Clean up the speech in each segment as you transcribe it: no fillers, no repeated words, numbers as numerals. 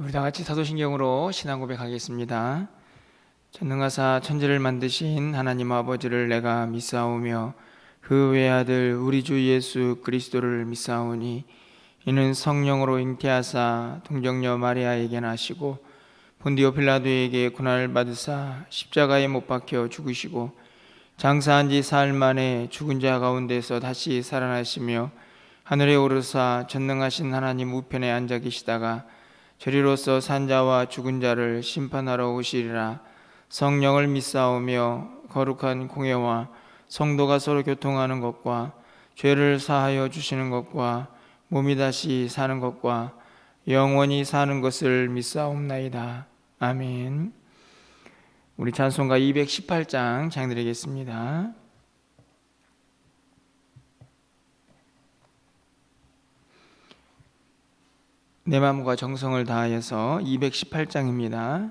우리 다 같이 사도신경으로 신앙 고백하겠습니다. 전능하사 천지를 만드신 하나님 아버지를 내가 믿사오며 그 외아들 우리 주 예수 그리스도를 믿사오니 이는 성령으로 잉태하사 동정녀 마리아에게 나시고 본디오 빌라도에게 고난을 받으사 십자가에 못 박혀 죽으시고 장사한 지 사흘 만에 죽은 자 가운데서 다시 살아나시며 하늘에 오르사 전능하신 하나님 우편에 앉아 계시다가 저리로서 산자와 죽은 자를 심판하러 오시리라. 성령을 믿사오며 거룩한 공예와 성도가 서로 교통하는 것과 죄를 사하여 주시는 것과 몸이 다시 사는 것과 영원히 사는 것을 믿사옵나이다. 아멘. 우리 찬송가 218장 장드리겠습니다. 내 마음과 정성을 다하여서 218장입니다.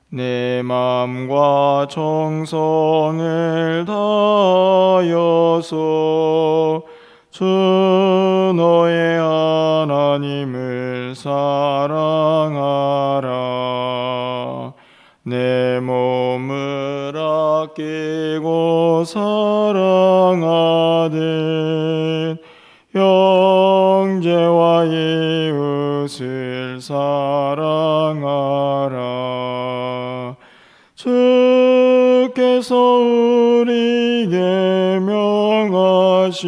내 마음과 정성을 다하여서 주 너의 하나님을 사랑하라. 내 몸을 아끼고 사랑하듯 형제와 이웃을 사랑하라. 주께서 우리에게 명하시니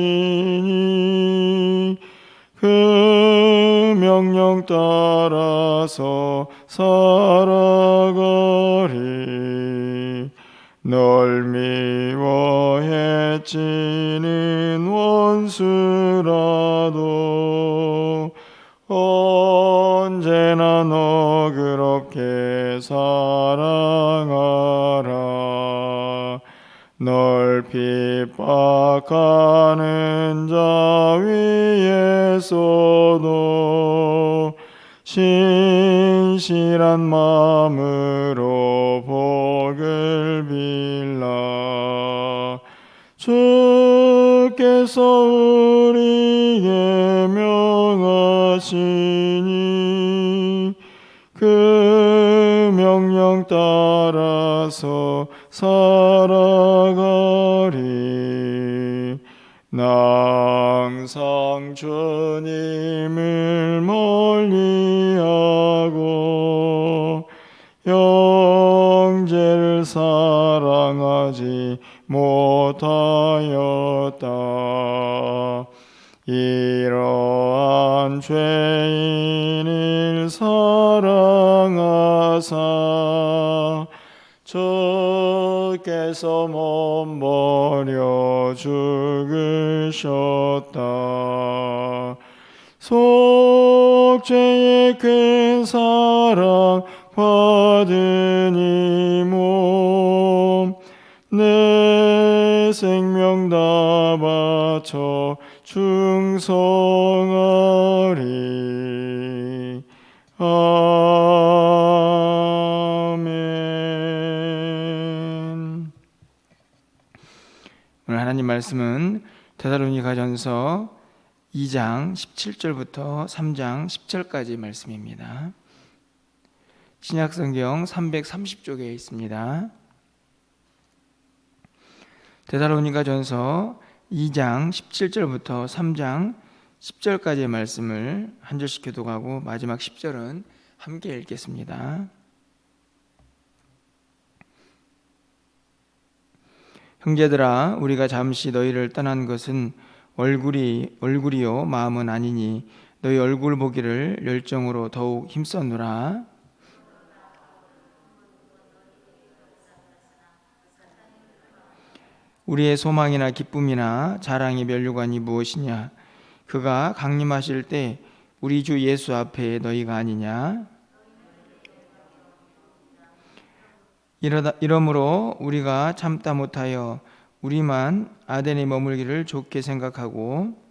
그 명령 따라서 살아가리. 널 미워해 찌는 원수라도 언제나 너 그렇게 사랑하라. 널 핍박하는 자 위에서도 신실한 마음으로 복을 빌라. 주께서 우리에게 명하시니 그 명령 따라서 살아가리. 나 항상 주님을 멀리하고 형제를 사랑하지 못하였다. 이러한 죄인을 사랑하사 주께서 몸 버려 죽으셨다. 속죄의 큰 사랑 받은 이 몸 내 생명 다 바쳐 충성하리. 아멘. 오늘 하나님 말씀은 데살로니가전서 2장 17절부터 3장 10절까지 말씀입니다. 신약성경 330쪽에 있습니다. 데살로니가전서 2장 17절부터 3장 10절까지의 말씀을 한 절씩 교독하고 마지막 10절은 함께 읽겠습니다. 형제들아, 우리가 잠시 너희를 떠난 것은 얼굴이요 마음은 아니니 너희 얼굴 보기를 열정으로 더욱 힘썼노라. 우리의 소망이나 기쁨이나 자랑의 면류관이 무엇이냐? 그가 강림하실 때 우리 주 예수 앞에 너희가 아니냐? 이러므로 우리가 참다 못하여 우리만 아덴에 머물기를 좋게 생각하고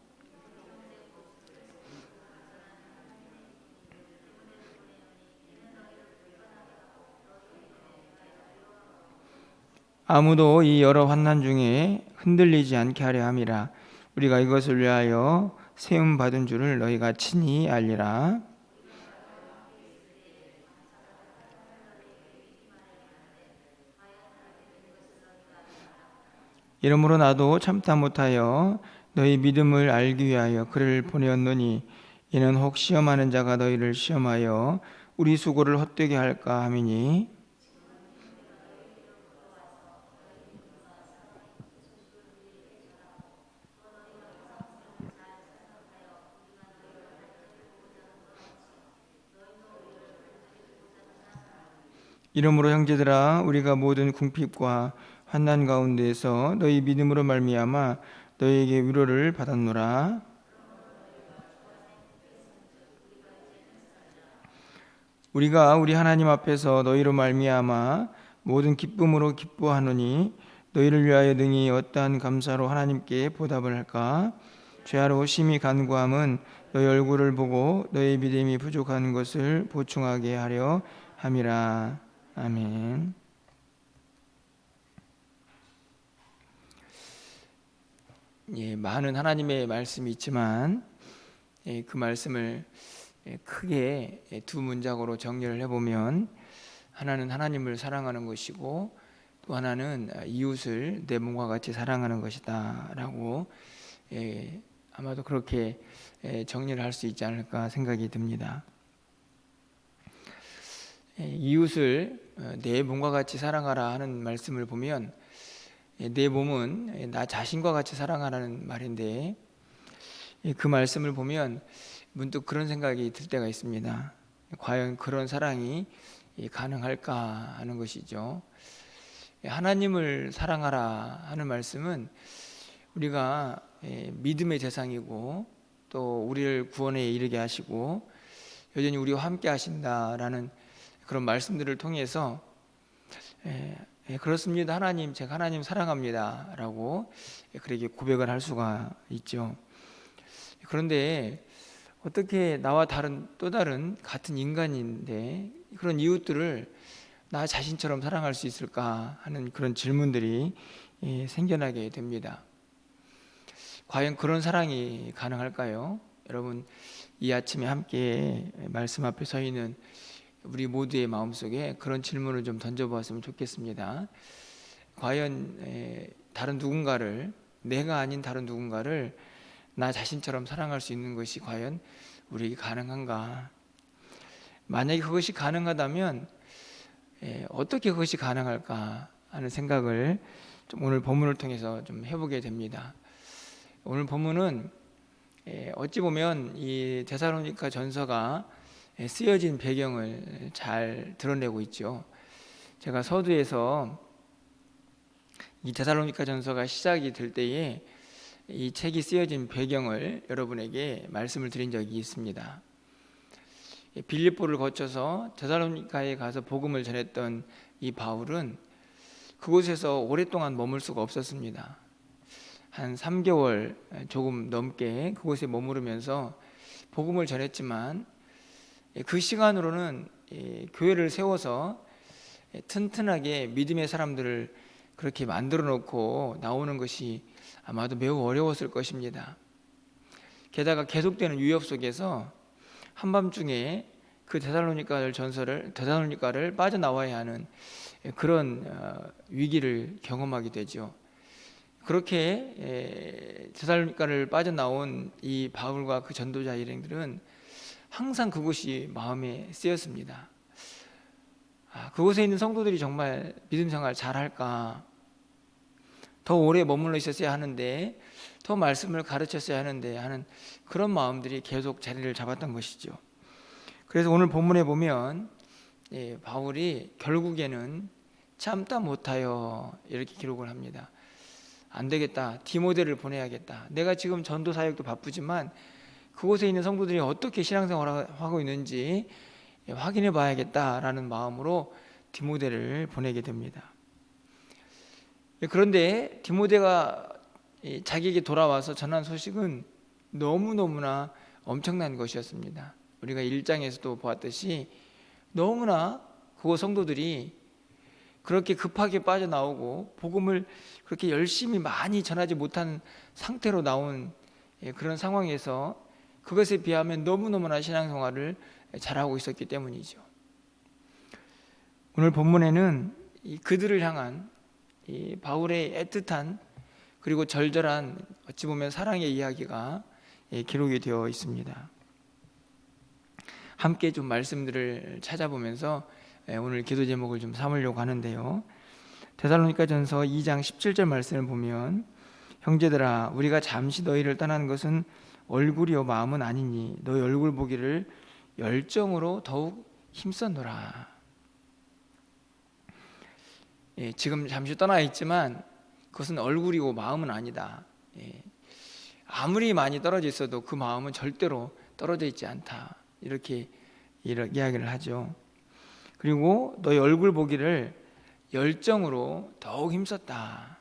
아무도 이 여러 환난 중에 흔들리지 않게 하려 함이라. 우리가 이것을 위하여 세움 받은 줄을 너희가 친히 알리라. 이러므로 나도 참다 못하여 너희 믿음을 알기 위하여 그를 보내었노니 이는 혹 시험하는 자가 너희를 시험하여 우리 수고를 헛되게 할까 함이니. 이러므로 형제들아, 우리가 모든 궁핍과 환난 가운데에서 너희 믿음으로 말미암아 너희에게 위로를 받았노라. 우리가 우리 하나님 앞에서 너희로 말미암아 모든 기쁨으로 기뻐하노니 너희를 위하여 능히 어떠한 감사로 하나님께 보답을 할까? 죄하로 심히 간구함은 너희 얼굴을 보고 너희 믿음이 부족한 것을 보충하게 하려 함이라. 아멘. 많은 하나님의 말씀이 있지만 그 말씀을 크게 두 문장으로 정리를 해보면, 하나는 하나님을 사랑하는 것이고 또 하나는 이웃을 내 몸과 같이 사랑하는 것이다 라고 아마도 그렇게 정리를 할 수 있지 않을까 생각이 듭니다. 이웃을 내 몸과 같이 사랑하라 하는 말씀을 보면 내 몸은 나 자신과 같이 사랑하라는 말인데, 그 말씀을 보면 문득 그런 생각이 들 때가 있습니다. 과연 그런 사랑이 가능할까 하는 것이죠. 하나님을 사랑하라 하는 말씀은 우리가 믿음의 대상이고 또 우리를 구원에 이르게 하시고 여전히 우리와 함께 하신다라는 그런 말씀들을 통해서 그렇습니다, 하나님, 제가 하나님 사랑합니다 라고 그렇게 고백을 할 수가 있죠. 그런데 어떻게 나와 또 다른 같은 인간인데 그런 이웃들을 나 자신처럼 사랑할 수 있을까 하는 그런 질문들이 생겨나게 됩니다. 과연 그런 사랑이 가능할까요? 여러분, 이 아침에 함께 말씀 앞에 서 있는 우리 모두의 마음속에 그런 질문을 좀 던져보았으면 좋겠습니다. 과연 다른 누군가를, 내가 아닌 다른 누군가를 나 자신처럼 사랑할 수 있는 것이 과연 우리에게 가능한가? 만약에 그것이 가능하다면 어떻게 그것이 가능할까 하는 생각을 좀 오늘 본문을 통해서 좀 해보게 됩니다. 오늘 본문은 어찌 보면 이 데살로니가 전서가 쓰여진 배경을 잘 드러내고 있죠. 제가 서두에서 이 데살로니가 전서가 시작이 될 때에 이 책이 쓰여진 배경을 여러분에게 말씀을 드린 적이 있습니다. 빌립보를 거쳐서 데살로니가에 가서 복음을 전했던 이 바울은 그곳에서 오랫동안 머물 수가 없었습니다. 한 3개월 조금 넘게 그곳에 머무르면서 복음을 전했지만 그 시간으로는 교회를 세워서 튼튼하게 믿음의 사람들을 그렇게 만들어 놓고 나오는 것이 아마도 매우 어려웠을 것입니다. 게다가 계속되는 위협 속에서 한밤중에 그 데살로니가를 빠져나와야 하는 그런 위기를 경험하게 되죠. 그렇게 데살로니가를 빠져나온 이 바울과 그 전도자 일행들은 항상 그곳이 마음에 쓰였습니다. 그곳에 있는 성도들이 정말 믿음 생활 잘할까? 더 오래 머물러 있었어야 하는데, 더 말씀을 가르쳤어야 하는데 하는 그런 마음들이 계속 자리를 잡았던 것이죠. 그래서 오늘 본문에 보면 바울이 결국에는 참다 못하여 이렇게 기록을 합니다. 안 되겠다, 디모데를 보내야겠다. 내가 지금 전도 사역도 바쁘지만 그곳에 있는 성도들이 어떻게 신앙생활을 하고 있는지 확인해 봐야겠다라는 마음으로 디모데를 보내게 됩니다. 그런데 디모데가 자기에게 돌아와서 전한 소식은 너무너무나 엄청난 것이었습니다. 우리가 1장에서도 보았듯이 너무나 그곳 성도들이 그렇게 급하게 빠져나오고 복음을 그렇게 열심히 많이 전하지 못한 상태로 나온 그런 상황에서 그것에 비하면 너무너무나 신앙생활을 잘하고 있었기 때문이죠. 오늘 본문에는 그들을 향한 바울의 애틋한 그리고 절절한 어찌 보면 사랑의 이야기가 기록이 되어 있습니다. 함께 좀 말씀들을 찾아보면서 오늘 기도 제목을 좀 삼으려고 하는데요. 데살로니가전서 2장 17절 말씀을 보면 형제들아 우리가 잠시 너희를 떠나는 것은 얼굴이요 마음은 아니니 너희 얼굴 보기를 열정으로 더욱 힘썼노라. 지금 잠시 떠나 있지만 그것은 얼굴이고 마음은 아니다. 아무리 많이 떨어져 있어도 그 마음은 절대로 떨어져 있지 않다. 이렇게 이야기를 하죠. 그리고 너희 얼굴 보기를 열정으로 더욱 힘썼다.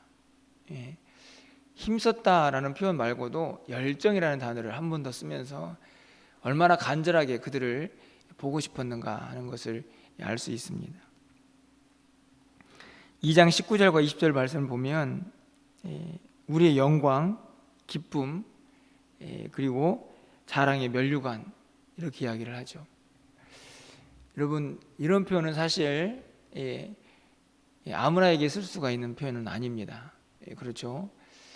힘썼다라는 표현 말고도 열정이라는 단어를 한 번 더 쓰면서 얼마나 간절하게 그들을 보고 싶었는가 하는 것을 알 수 있습니다. 2장 19절과 20절 말씀을 보면 우리의 영광, 기쁨, 그리고 자랑의 면류관 이렇게 이야기를 하죠. 여러분 이런 표현은 사실 아무나에게 쓸 수가 있는 표현은 아닙니다. 그렇죠?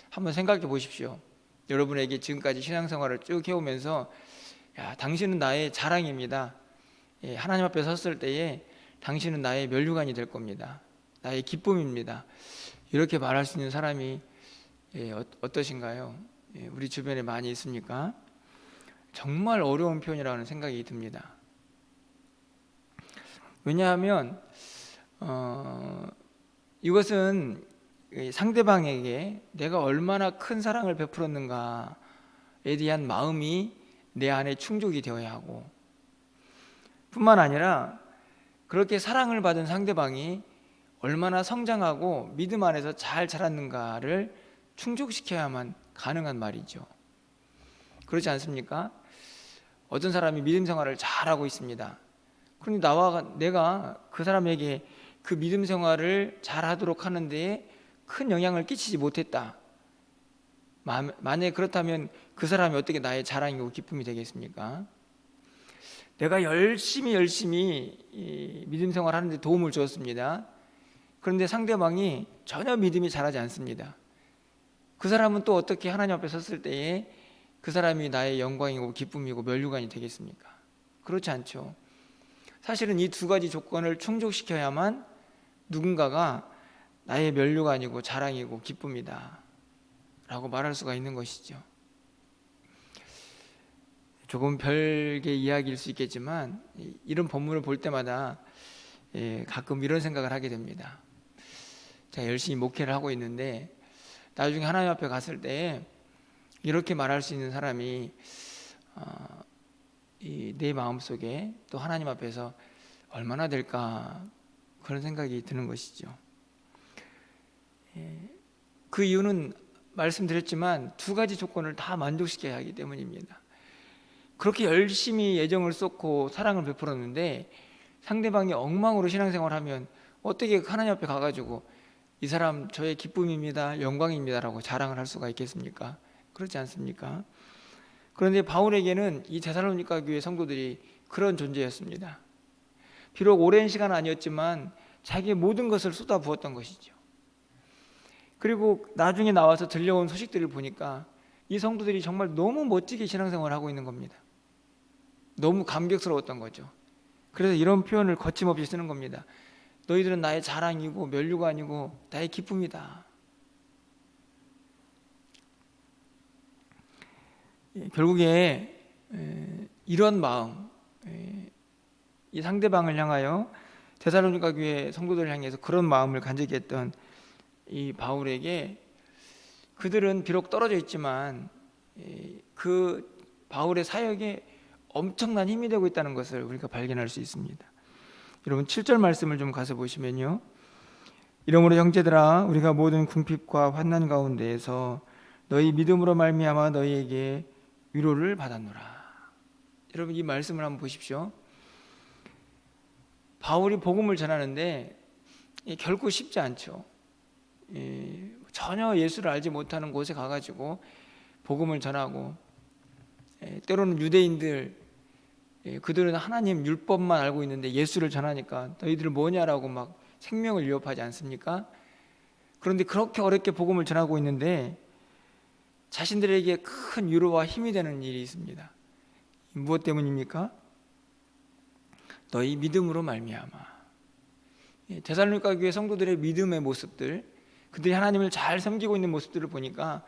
한번 생각해 보십시오. 여러분에게 지금까지 신앙생활을 쭉 해오면서 야, 당신은 나의 자랑입니다. 하나님 앞에 섰을 때에 당신은 나의 면류관이 될 겁니다. 나의 기쁨입니다. 이렇게 말할 수 있는 사람이 어떠신가요? 우리 주변에 많이 있습니까? 정말 어려운 표현이라는 생각이 듭니다. 왜냐하면 이것은 상대방에게 내가 얼마나 큰 사랑을 베풀었는가에 대한 마음이 내 안에 충족이 되어야 하고 뿐만 아니라 그렇게 사랑을 받은 상대방이 얼마나 성장하고 믿음 안에서 잘 자랐는가를 충족시켜야만 가능한 말이죠. 그렇지 않습니까? 어떤 사람이 믿음 생활을 잘하고 있습니다. 그런데 내가 그 사람에게 그 믿음 생활을 잘하도록 하는 데에 큰 영향을 끼치지 못했다. 만약에 그렇다면 그 사람이 어떻게 나의 자랑이고 기쁨이 되겠습니까? 내가 열심히 이 믿음 생활하는 데 도움을 주었습니다. 그런데 상대방이 전혀 믿음이 자라지 않습니다. 그 사람은 또 어떻게 하나님 앞에 섰을 때에 그 사람이 나의 영광이고 기쁨이고 면류관이 되겠습니까? 그렇지 않죠. 사실은 이 두 가지 조건을 충족시켜야만 누군가가 나의 면류관이고 자랑이고 기쁨이다 라고 말할 수가 있는 것이죠. 조금 별개의 이야기일 수 있겠지만 이런 본문을 볼 때마다 가끔 이런 생각을 하게 됩니다. 제가 열심히 목회를 하고 있는데 나중에 하나님 앞에 갔을 때 이렇게 말할 수 있는 사람이 내 마음속에 또 하나님 앞에서 얼마나 될까 그런 생각이 드는 것이죠. 그 이유는 말씀드렸지만 두 가지 조건을 다 만족시켜야 하기 때문입니다. 그렇게 열심히 애정을 쏟고 사랑을 베풀었는데 상대방이 엉망으로 신앙생활하면 어떻게 하나님 앞에 가가지고 이 사람 저의 기쁨입니다, 영광입니다 라고 자랑을 할 수가 있겠습니까? 그렇지 않습니까? 그런데 바울에게는 이 데살로니가 교회 성도들이 그런 존재였습니다. 비록 오랜 시간 아니었지만 자기의 모든 것을 쏟아부었던 것이죠. 그리고 나중에 나와서 들려온 소식들을 보니까 이 성도들이 정말 너무 멋지게 신앙생활을 하고 있는 겁니다. 너무 감격스러웠던 거죠. 그래서 이런 표현을 거침없이 쓰는 겁니다. 너희들은 나의 자랑이고 면류관이고 나의 기쁨이다. 결국에 이런 마음, 이 상대방을 향하여 데살로니가 교회 성도들을 향해서 그런 마음을 간직히 했던 이 바울에게 그들은 비록 떨어져 있지만 그 바울의 사역에 엄청난 힘이 되고 있다는 것을 우리가 발견할 수 있습니다. 여러분 7절 말씀을 좀 가서 보시면요, 이러므로 형제들아 우리가 모든 궁핍과 환난 가운데에서 너희 믿음으로 말미암아 너희에게 위로를 받았노라. 여러분 이 말씀을 한번 보십시오. 바울이 복음을 전하는데 결코 쉽지 않죠. 전혀 예수를 알지 못하는 곳에 가가지고 복음을 전하고, 때로는 유대인들, 그들은 하나님 율법만 알고 있는데 예수를 전하니까 너희들 뭐냐라고 막 생명을 위협하지 않습니까? 그런데 그렇게 어렵게 복음을 전하고 있는데 자신들에게 큰 위로와 힘이 되는 일이 있습니다. 무엇 때문입니까? 너희 믿음으로 말미암아. 데살로니가 교회 성도들의 믿음의 모습들, 그들이 하나님을 잘 섬기고 있는 모습들을 보니까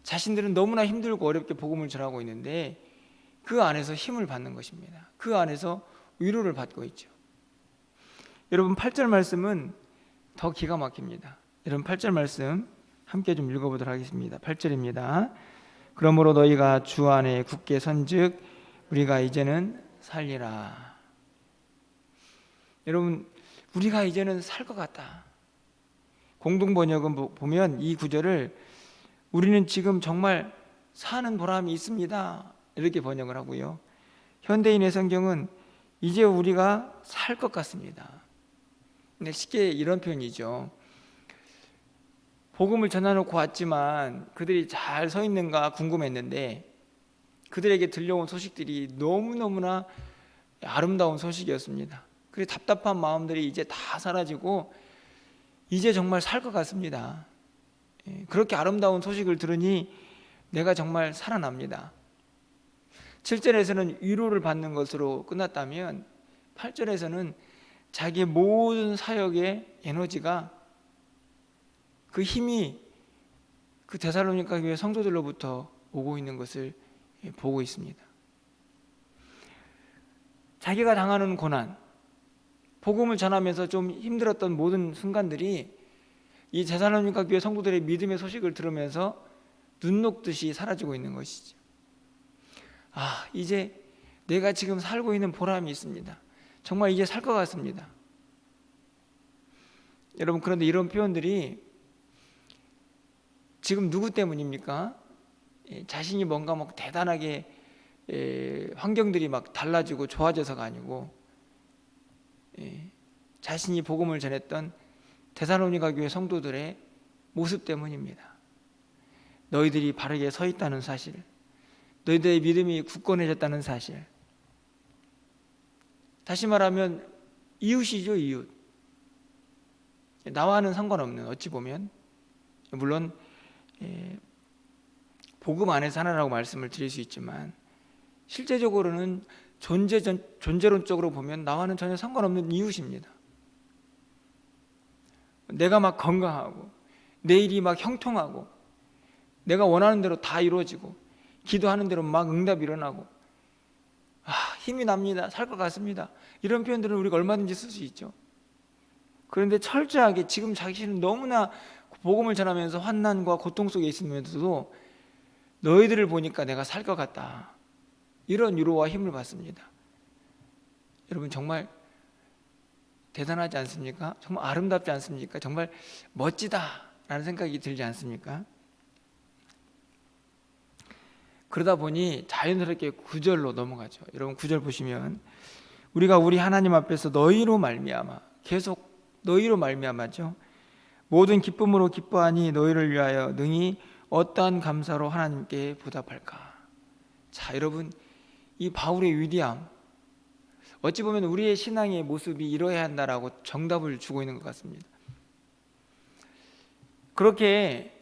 자신들은 너무나 힘들고 어렵게 복음을 전하고 있는데 그 안에서 힘을 받는 것입니다. 그 안에서 위로를 받고 있죠. 여러분 8절 말씀은 더 기가 막힙니다. 여러분 8절 말씀 함께 좀 읽어보도록 하겠습니다. 8절입니다. 그러므로 너희가 주 안에 굳게 선즉 우리가 이제는 살리라. 여러분, 우리가 이제는 살 것 같다. 공동번역은 보면 이 구절을 우리는 지금 정말 사는 보람이 있습니다, 이렇게 번역을 하고요. 현대인의 성경은 이제 우리가 살 것 같습니다. 근데 쉽게 이런 표현이죠. 복음을 전해놓고 왔지만 그들이 잘 서 있는가 궁금했는데 그들에게 들려온 소식들이 너무너무나 아름다운 소식이었습니다. 그래서 답답한 마음들이 이제 다 사라지고 이제 정말 살 것 같습니다. 그렇게 아름다운 소식을 들으니 내가 정말 살아납니다. 7절에서는 위로를 받는 것으로 끝났다면 8절에서는 자기의 모든 사역의 에너지가, 그 힘이 그 데살로니가 교회 성도들로부터 오고 있는 것을 보고 있습니다. 자기가 당하는 고난, 복음을 전하면서 좀 힘들었던 모든 순간들이 이 데살로니가 교회 성도들의 믿음의 소식을 들으면서 눈 녹듯이 사라지고 있는 것이죠. 이제 내가 지금 살고 있는 보람이 있습니다. 정말 이제 살 것 같습니다. 여러분, 그런데 이런 표현들이 지금 누구 때문입니까? 자신이 뭔가 막 대단하게 환경들이 막 달라지고 좋아져서가 아니고 자신이 복음을 전했던 데살로니가 교회 성도들의 모습 때문입니다. 너희들이 바르게 서 있다는 사실, 너희들의 믿음이 굳건해졌다는 사실, 다시 말하면 이웃이죠. 이웃. 나와는 상관없는, 어찌 보면 물론 복음 안에서 하나라고 말씀을 드릴 수 있지만 실제적으로는 존재론적으로 보면 나와는 전혀 상관없는 이웃입니다. 내가 막 건강하고 내 일이 막 형통하고 내가 원하는 대로 다 이루어지고 기도하는 대로 막 응답이 일어나고 힘이 납니다, 살 것 같습니다, 이런 표현들은 우리가 얼마든지 쓸 수 있죠. 그런데 철저하게 지금 자신은 너무나 복음을 전하면서 환난과 고통 속에 있으면서도 너희들을 보니까 내가 살 것 같다, 이런 위로와 힘을 받습니다. 여러분, 정말 대단하지 않습니까? 정말 아름답지 않습니까? 정말 멋지다라는 생각이 들지 않습니까? 그러다 보니 자연스럽게 9절로 넘어가죠. 여러분 9절 보시면 우리가 우리 하나님 앞에서 너희로 말미암아, 계속 너희로 말미암아죠. 모든 기쁨으로 기뻐하니 너희를 위하여 능히 어떠한 감사로 하나님께 보답할까. 자, 여러분, 이 바울의 위대함, 어찌 보면 우리의 신앙의 모습이 이러해야 한다라고 정답을 주고 있는 것 같습니다. 그렇게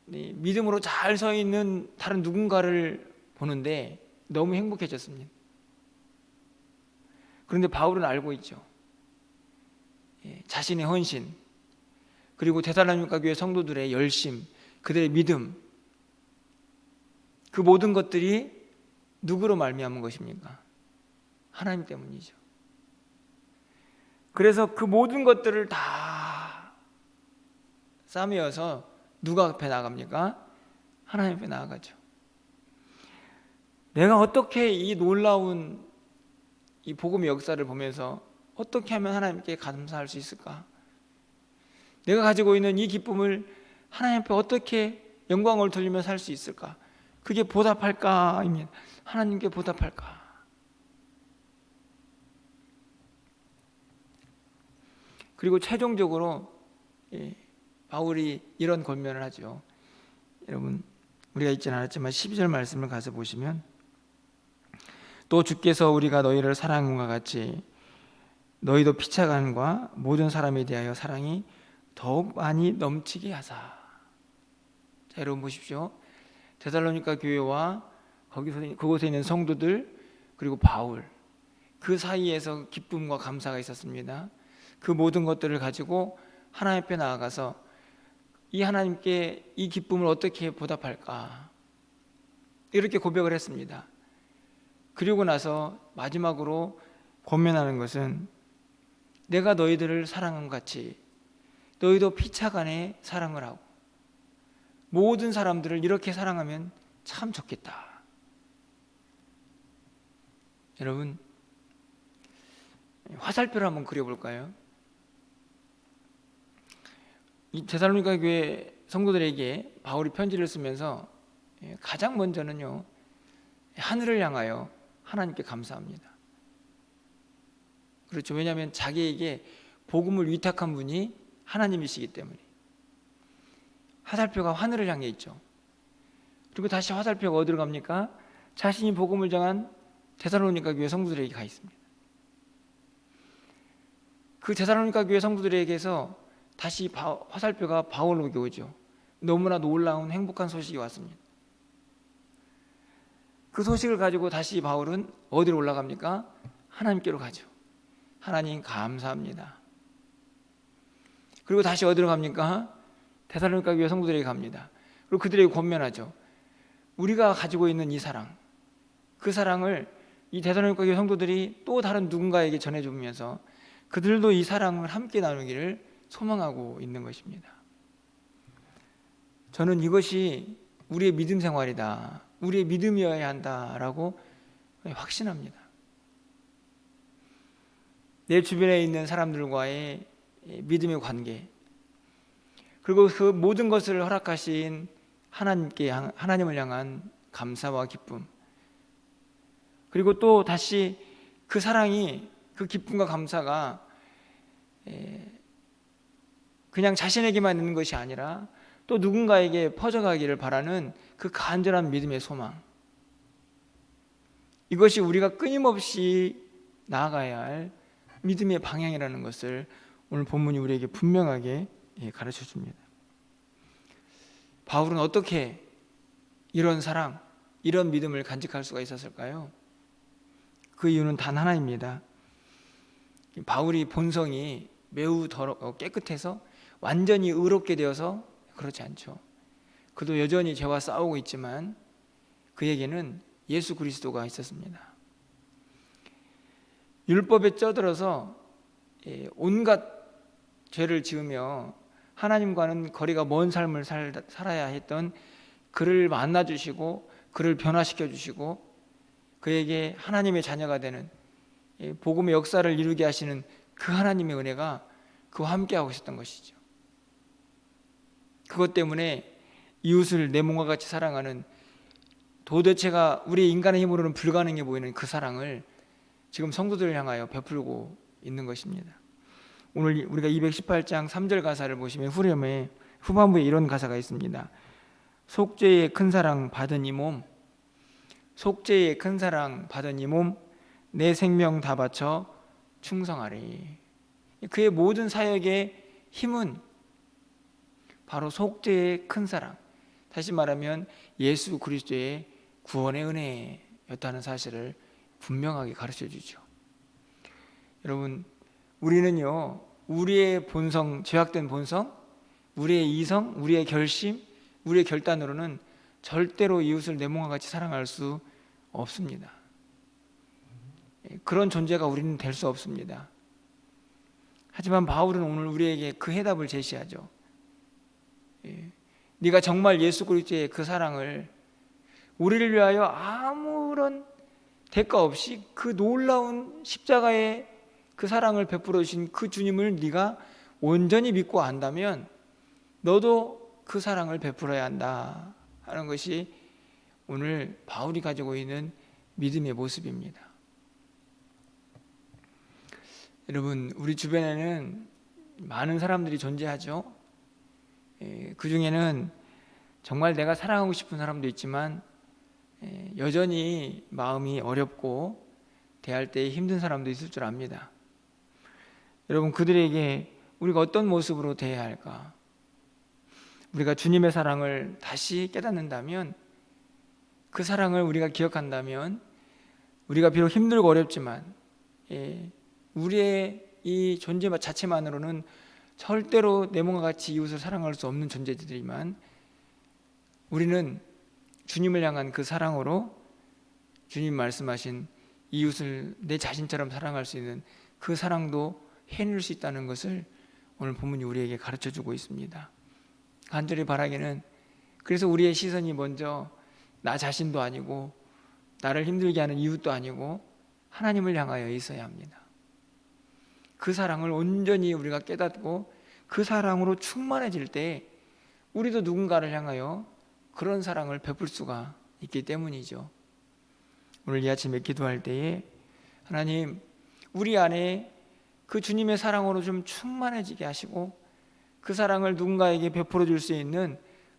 믿음으로 잘 서 있는 다른 누군가를 보는데 너무 행복해졌습니다. 그런데 바울은 알고 있죠. 자신의 헌신, 그리고 데살로니가 교회 성도들의 열심, 그들의 믿음, 그 모든 것들이 누구로 말미암은 것입니까? 하나님 때문이죠. 그래서 그 모든 것들을 다 싸매어서 누가 앞에 나갑니까? 하나님 앞에 나아가죠. 내가 어떻게 이 놀라운 이 복음의 역사를 보면서 어떻게 하면 하나님께 감사할 수 있을까? 내가 가지고 있는 이 기쁨을 하나님 앞에 어떻게 영광을 돌리며 살 수 있을까? 그게 보답할까입니다. 하나님께 보답할까? 그리고 최종적으로 바울이 이런 권면을 하죠. 여러분, 우리가 읽지는 않았지만 12절 말씀을 가서 보시면, 또 주께서 우리가 너희를 사랑한 것 같이 너희도 피차간과 모든 사람에 대하여 사랑이 더욱 많이 넘치게 하사. 자, 여러분 보십시오. 데살로니가 교회와 그곳에 있는 성도들, 그리고 바울, 그 사이에서 기쁨과 감사가 있었습니다. 그 모든 것들을 가지고 하나님 앞에 나아가서 이 하나님께 이 기쁨을 어떻게 보답할까, 이렇게 고백을 했습니다. 그리고 나서 마지막으로 권면하는 것은, 내가 너희들을 사랑한 같이 너희도 피차간에 사랑을 하고 모든 사람들을 이렇게 사랑하면 참 좋겠다. 여러분, 화살표를 한번 그려볼까요? 이 데살로니가 교회 성도들에게 바울이 편지를 쓰면서 가장 먼저는요, 하늘을 향하여 하나님께 감사합니다. 그렇죠. 왜냐하면 자기에게 복음을 위탁한 분이 하나님이시기 때문에. 화살표가 하늘을 향해 있죠. 그리고 다시 화살표가 어디로 갑니까? 자신이 복음을 전한 데살로니가 교회 성도들에게 가 있습니다. 그 데살로니가 교회 성도들에게서 다시 화살표가 바울에게 오죠. 너무나 놀라운 행복한 소식이 왔습니다. 그 소식을 가지고 다시 바울은 어디로 올라갑니까? 하나님께로 가죠. 하나님 감사합니다. 그리고 다시 어디로 갑니까? 데살로니가 교회 성도들에게 갑니다. 그리고 그들에게 권면하죠. 우리가 가지고 있는 이 사랑, 그 사랑을 이 데살로니가 교회 성도들이 또 다른 누군가에게 전해주면서 그들도 이 사랑을 함께 나누기를 소망하고 있는 것입니다. 저는 이것이 우리의 믿음 생활이다, 우리의 믿음이어야 한다라고 확신합니다. 내 주변에 있는 사람들과의 믿음의 관계, 그리고 그 모든 것을 허락하신 하나님을 향한 감사와 기쁨, 그리고 또 다시 그 사랑이, 그 기쁨과 감사가 그냥 자신에게만 있는 것이 아니라 또 누군가에게 퍼져가기를 바라는 그 간절한 믿음의 소망, 이것이 우리가 끊임없이 나아가야 할 믿음의 방향이라는 것을 오늘 본문이 우리에게 분명하게 가르쳐 줍니다. 바울은 어떻게 이런 사랑, 이런 믿음을 간직할 수가 있었을까요? 그 이유는 단 하나입니다. 바울이 본성이 매우 깨끗해서 완전히 의롭게 되어서 그렇지 않죠. 그도 여전히 죄와 싸우고 있지만 그에게는 예수 그리스도가 있었습니다. 율법에 쩌들어서 온갖 죄를 지으며 하나님과는 거리가 먼 삶을 살아야 했던 그를 만나주시고 그를 변화시켜 주시고 그에게 하나님의 자녀가 되는 복음의 역사를 이루게 하시는 그 하나님의 은혜가 그와 함께하고 있었던 것이죠. 그것 때문에 이웃을 내 몸과 같이 사랑하는, 도대체가 우리 인간의 힘으로는 불가능해 보이는 그 사랑을 지금 성도들을 향하여 베풀고 있는 것입니다. 오늘 우리가 218장 3절 가사를 보시면 후렴에 후반부에 이런 가사가 있습니다. 속죄의 큰 사랑 받은 이 몸, 속죄의 큰 사랑 받은 이 몸, 내 생명 다 바쳐 충성하리. 그의 모든 사역의 힘은 바로 속죄의 큰 사랑, 다시 말하면 예수 그리스도의 구원의 은혜였다는 사실을 분명하게 가르쳐 주죠. 여러분, 우리는요, 우리의 본성, 죄악된 본성, 우리의 이성, 우리의 결심, 우리의 결단으로는 절대로 이웃을 내 몸과 같이 사랑할 수 없습니다. 그런 존재가 우리는 될 수 없습니다. 하지만 바울은 오늘 우리에게 그 해답을 제시하죠. 네가 정말 예수 그리스도의 그 사랑을, 우리를 위하여 아무런 대가 없이 그 놀라운 십자가의 그 사랑을 베풀어 주신 그 주님을 네가 온전히 믿고 안다면 너도 그 사랑을 베풀어야 한다 하는 것이 오늘 바울이 가지고 있는 믿음의 모습입니다. 여러분, 우리 주변에는 많은 사람들이 존재하죠. 그 중에는 정말 내가 사랑하고 싶은 사람도 있지만 여전히 마음이 어렵고 대할 때 힘든 사람도 있을 줄 압니다. 여러분, 그들에게 우리가 어떤 모습으로 대해야 할까? 우리가 주님의 사랑을 다시 깨닫는다면, 그 사랑을 우리가 기억한다면, 우리가 비록 힘들고 어렵지만 우리의 이 존재 자체만으로는 절대로 내 몸과 같이 이웃을 사랑할 수 없는 존재들이지만, 우리는 주님을 향한 그 사랑으로 주님 말씀하신 이웃을 내 자신처럼 사랑할 수 있는 그 사랑도 해낼 수 있다는 것을 오늘 본문이 우리에게 가르쳐주고 있습니다. 간절히 바라기는, 그래서 우리의 시선이 먼저 나 자신도 아니고 나를 힘들게 하는 이웃도 아니고 하나님을 향하여 있어야 합니다. 그 사랑을 온전히 우리가 깨닫고 그 사랑으로 충만해질 때 우리도 누군가를 향하여 그런 사랑을 베풀 수가 있기 때문이죠. 오늘 이 아침에 기도할 때에 하나님, 우리 안에 그 주님의 사랑으로 좀 충만해지게 하시고 그 사랑을 누군가에게 베풀어 줄 수 있는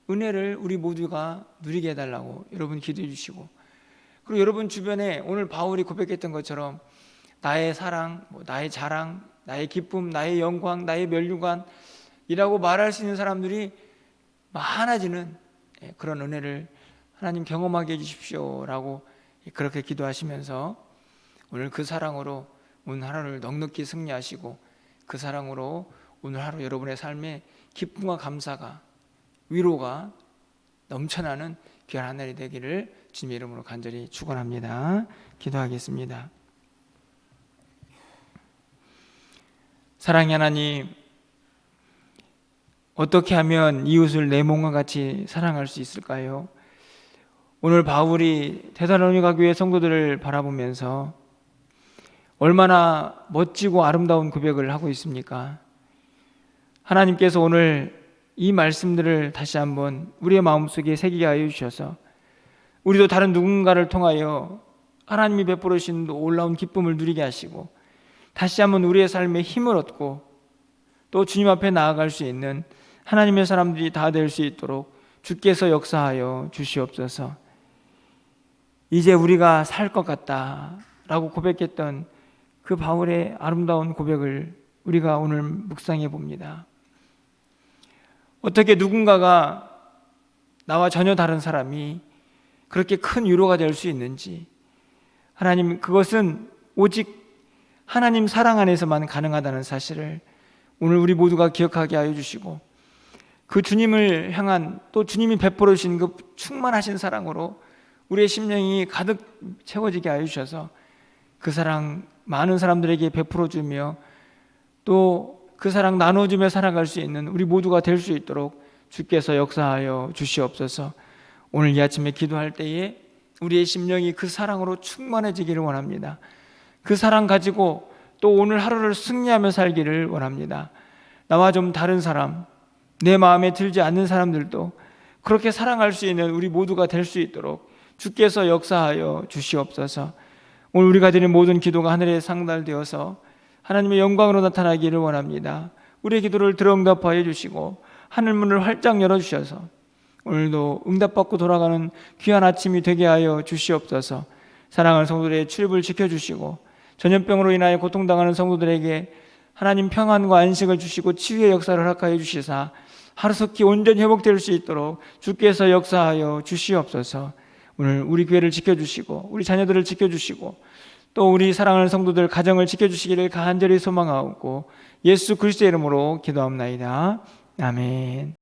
은혜를 우리 모두가 누리게 해달라고 여러분 기도해 주시고, 그리고 여러분 주변에 오늘 바울이 고백했던 것처럼 나의 사랑, 나의 자랑, 나의 기쁨, 나의 영광, 나의 면류관이라고 말할 수 있는 사람들이 많아지는 그런 은혜를 하나님 경험하게 해주십시오 라고 그렇게 기도하시면서 오늘 그 사랑으로 오늘 하루를 넉넉히 승리하시고 그 사랑으로 오늘 하루 여러분의 삶에 기쁨과 감사가, 위로가 넘쳐나는 귀한 한 날이 되기를 주님의 이름으로 간절히 축원합니다. 기도하겠습니다. 사랑의 하나님, 어떻게 하면 이웃을 내 몸과 같이 사랑할 수 있을까요? 오늘 바울이 데살로니가 교회 성도들을 바라보면서 얼마나 멋지고 아름다운 고백을 하고 있습니까? 하나님께서 오늘 이 말씀들을 다시 한번 우리의 마음속에 새기게 하여 주셔서 우리도 다른 누군가를 통하여 하나님이 베풀어 주신 놀라운 기쁨을 누리게 하시고 다시 한번 우리의 삶에 힘을 얻고 또 주님 앞에 나아갈 수 있는 하나님의 사람들이 다 될 수 있도록 주께서 역사하여 주시옵소서. 이제 우리가 살 것 같다 라고 고백했던 그 바울의 아름다운 고백을 우리가 오늘 묵상해 봅니다. 어떻게 누군가가 나와 전혀 다른 사람이 그렇게 큰 위로가 될 수 있는지, 하나님, 그것은 오직 하나님 사랑 안에서만 가능하다는 사실을 오늘 우리 모두가 기억하게 하여 주시고 그 주님을 향한 또 주님이 베풀어 주신 그 충만하신 사랑으로 우리의 심령이 가득 채워지게 하여 주셔서 그 사랑 많은 사람들에게 베풀어 주며 또 그 사랑 나눠주며 살아갈 수 있는 우리 모두가 될 수 있도록 주께서 역사하여 주시옵소서. 오늘 이 아침에 기도할 때에 우리의 심령이 그 사랑으로 충만해지기를 원합니다. 그 사랑 가지고 또 오늘 하루를 승리하며 살기를 원합니다. 나와 좀 다른 사람, 내 마음에 들지 않는 사람들도 그렇게 사랑할 수 있는 우리 모두가 될 수 있도록 주께서 역사하여 주시옵소서. 오늘 우리가 드리는 모든 기도가 하늘에 상달되어서 하나님의 영광으로 나타나기를 원합니다. 우리의 기도를 들어 응답하여 주시고 하늘문을 활짝 열어주셔서 오늘도 응답받고 돌아가는 귀한 아침이 되게 하여 주시옵소서. 사랑하는 성도들의 출입을 지켜주시고 전염병으로 인하여 고통당하는 성도들에게 하나님 평안과 안식을 주시고 치유의 역사를 허락하여 주시사 하루속히 온전히 회복될 수 있도록 주께서 역사하여 주시옵소서. 오늘 우리 교회를 지켜주시고 우리 자녀들을 지켜주시고 또 우리 사랑하는 성도들 가정을 지켜주시기를 간절히 소망하고 예수 그리스도의 이름으로 기도합나이다. 아멘.